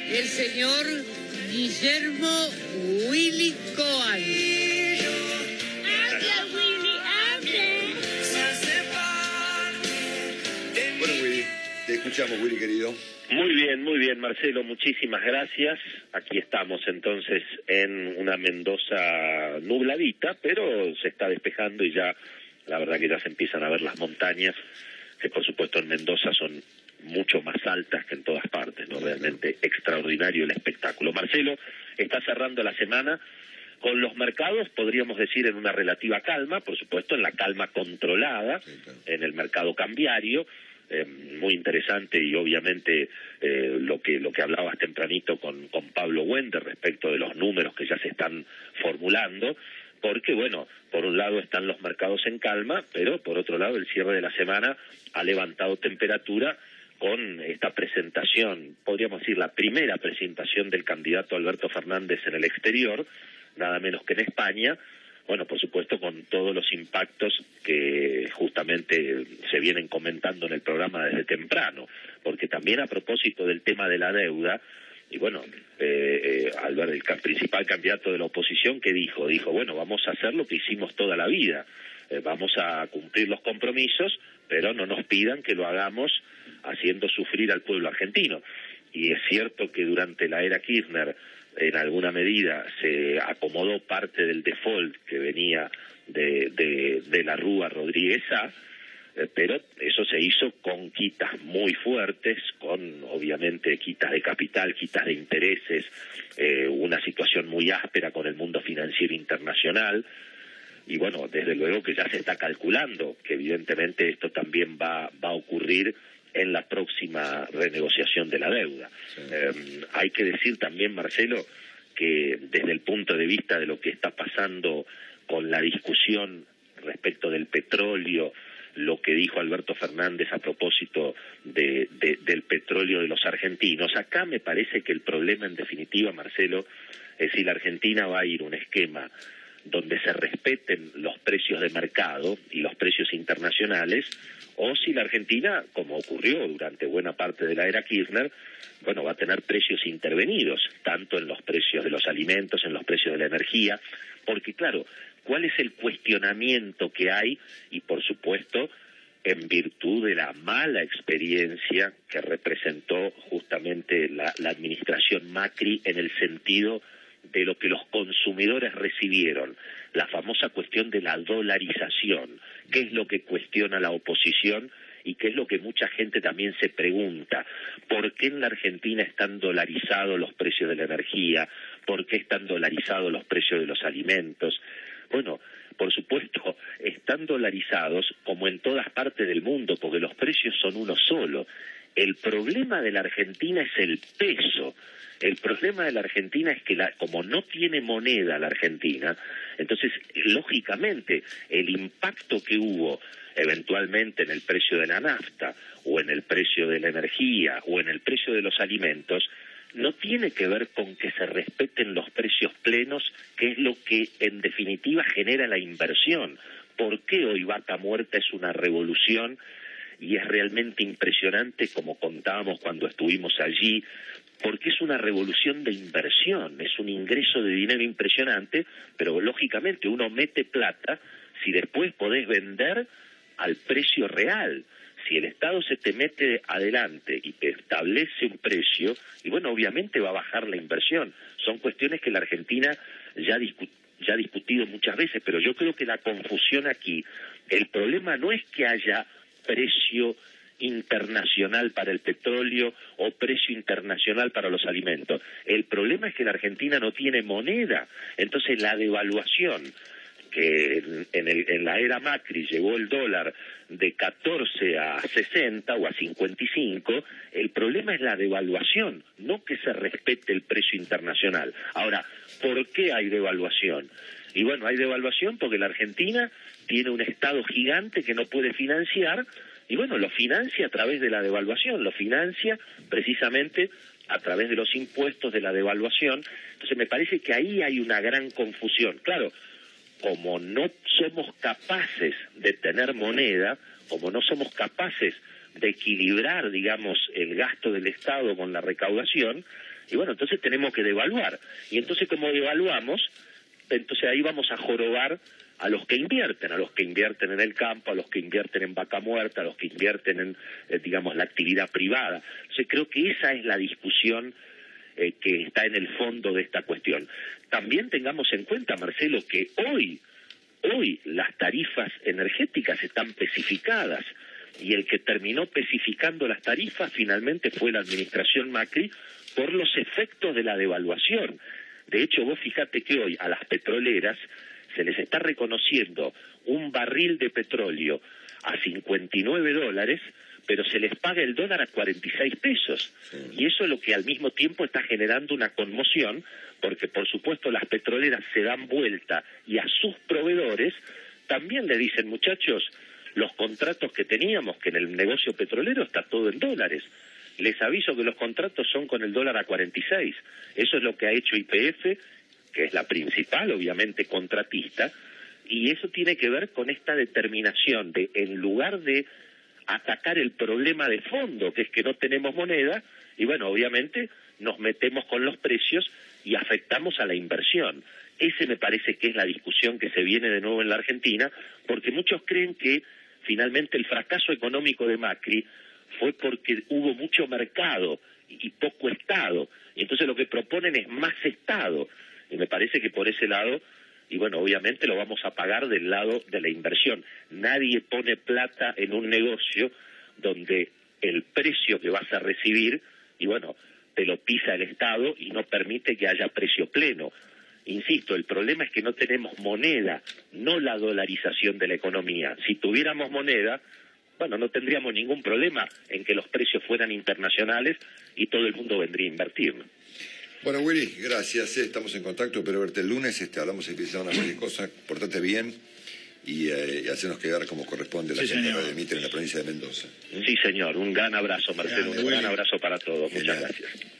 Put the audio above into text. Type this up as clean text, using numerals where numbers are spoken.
el señor Guillermo Willy Cohen. Habla, Willy, habla. Bueno, Willy, te escuchamos, Willy, querido. Muy bien, Marcelo, muchísimas gracias. Aquí estamos entonces en una Mendoza nubladita, pero se está despejando y ya, la verdad que ya se empiezan a ver las montañas, que por supuesto en Mendoza son mucho más altas que en todas partes, ¿no? Realmente extraordinario el espectáculo. Marcelo, está cerrando la semana con los mercados, podríamos decir, en una relativa calma, por supuesto en la calma controlada, en el mercado cambiario. Muy interesante y obviamente lo que hablabas tempranito con Pablo Wender respecto de los números que ya se están formulando, porque bueno, por un lado están los mercados en calma, pero por otro lado el cierre de la semana ha levantado temperatura con esta presentación, podríamos decir la primera presentación del candidato Alberto Fernández en el exterior, nada menos que en España. Bueno, por supuesto, con todos los impactos que justamente se vienen comentando en el programa desde temprano, porque también a propósito del tema de la deuda, y bueno, Albert, el principal candidato de la oposición, ¿qué dijo? Dijo, bueno, vamos a hacer lo que hicimos toda la vida, vamos a cumplir los compromisos, pero no nos pidan que lo hagamos haciendo sufrir al pueblo argentino. Y es cierto que durante la era Kirchner, en alguna medida se acomodó parte del default que venía de la Rúa Rodríguez A, pero eso se hizo con quitas muy fuertes, con obviamente quitas de capital, quitas de intereses, una situación muy áspera con el mundo financiero internacional, y bueno, desde luego que ya se está calculando que evidentemente esto también va a ocurrir en la próxima renegociación de la deuda. Sí. Hay que decir también, Marcelo, que desde el punto de vista de lo que está pasando con la discusión respecto del petróleo, lo que dijo Alberto Fernández a propósito del petróleo de los argentinos, acá me parece que el problema en definitiva, Marcelo, es si la Argentina va a ir a un esquema donde se respeten los precios de mercado y los precios internacionales, o si la Argentina, como ocurrió durante buena parte de la era Kirchner, bueno, va a tener precios intervenidos, tanto en los precios de los alimentos, en los precios de la energía, porque claro, ¿cuál es el cuestionamiento que hay? Y por supuesto, en virtud de la mala experiencia que representó justamente la administración Macri en el sentido de lo que los consumidores recibieron, la famosa cuestión de la dolarización, qué es lo que cuestiona la oposición y qué es lo que mucha gente también se pregunta, ¿por qué en la Argentina están dolarizados los precios de la energía? ¿Por qué están dolarizados los precios de los alimentos? Bueno, por supuesto, están dolarizados como en todas partes del mundo, porque los precios son uno solo. El problema de la Argentina es el peso. El problema de la Argentina es que como no tiene moneda la Argentina, entonces, lógicamente, el impacto que hubo eventualmente en el precio de la nafta, o en el precio de la energía, o en el precio de los alimentos, no tiene que ver con que se respeten los precios plenos, que es lo que en definitiva genera la inversión. ¿Por qué hoy Vaca Muerta es una revolución? Y es realmente impresionante, como contábamos cuando estuvimos allí, porque es una revolución de inversión, es un ingreso de dinero impresionante, pero lógicamente uno mete plata si después podés vender al precio real. Si el Estado se te mete adelante y te establece un precio, y bueno, obviamente va a bajar la inversión. Son cuestiones que la Argentina ya ha discutido muchas veces, pero yo creo que la confusión aquí, el problema no es que haya precio internacional para el petróleo o precio internacional para los alimentos. El problema es que la Argentina no tiene moneda. Entonces la devaluación, que en la era Macri llevó el dólar de 14 a 60 o a 55, el problema es la devaluación, no que se respete el precio internacional. Ahora, ¿por qué hay devaluación? Y bueno, hay devaluación porque la Argentina tiene un Estado gigante que no puede financiar, y bueno, lo financia a través de la devaluación, lo financia precisamente a través de los impuestos de la devaluación. Entonces me parece que ahí hay una gran confusión. Claro, como no somos capaces de tener moneda, como no somos capaces de equilibrar, digamos, el gasto del Estado con la recaudación, Y bueno, entonces tenemos que devaluar. Y entonces como devaluamos, entonces ahí vamos a jorobar a los que invierten en el campo, a los que invierten en vaca muerta, a los que invierten en, digamos, la actividad privada. Entonces creo que esa es la discusión que está en el fondo de esta cuestión. También tengamos en cuenta, Marcelo, que hoy las tarifas energéticas están especificadas y el que terminó especificando las tarifas finalmente fue la administración Macri por los efectos de la devaluación. De hecho, vos fíjate que hoy a las petroleras se les está reconociendo un barril de petróleo a $59, pero se les paga el dólar a 46 pesos. Sí. Y eso es lo que al mismo tiempo está generando una conmoción, porque por supuesto las petroleras se dan vuelta y a sus proveedores también le dicen, muchachos, los contratos que teníamos, que en el negocio petrolero está todo en dólares. Les aviso que los contratos son con el dólar a 46. Eso es lo que ha hecho YPF, que es la principal, obviamente, contratista, y eso tiene que ver con esta determinación de, en lugar de atacar el problema de fondo, que es que no tenemos moneda, y bueno, obviamente nos metemos con los precios y afectamos a la inversión. Ese me parece que es la discusión que se viene de nuevo en la Argentina, porque muchos creen que finalmente el fracaso económico de Macri fue porque hubo mucho mercado y poco Estado, y entonces lo que proponen es más Estado, y me parece que por ese lado, y bueno, obviamente lo vamos a pagar del lado de la inversión. Nadie pone plata en un negocio donde el precio que vas a recibir, y bueno, te lo pisa el Estado y no permite que haya precio pleno. Insisto, el problema es que no tenemos moneda, no la dolarización de la economía. Si tuviéramos moneda, bueno, no tendríamos ningún problema en que los precios fueran internacionales y todo el mundo vendría a invertir, ¿no? Bueno, Willy, gracias. Estamos en contacto, espero verte el lunes. Hablamos y empezamos a cualquier cosa. Portate bien y hacernos quedar como corresponde a la gente de Mitre en la provincia de Mendoza. Sí, señor. Un gran abrazo, Marcelo. Un gran abrazo para todos. Muchas gracias.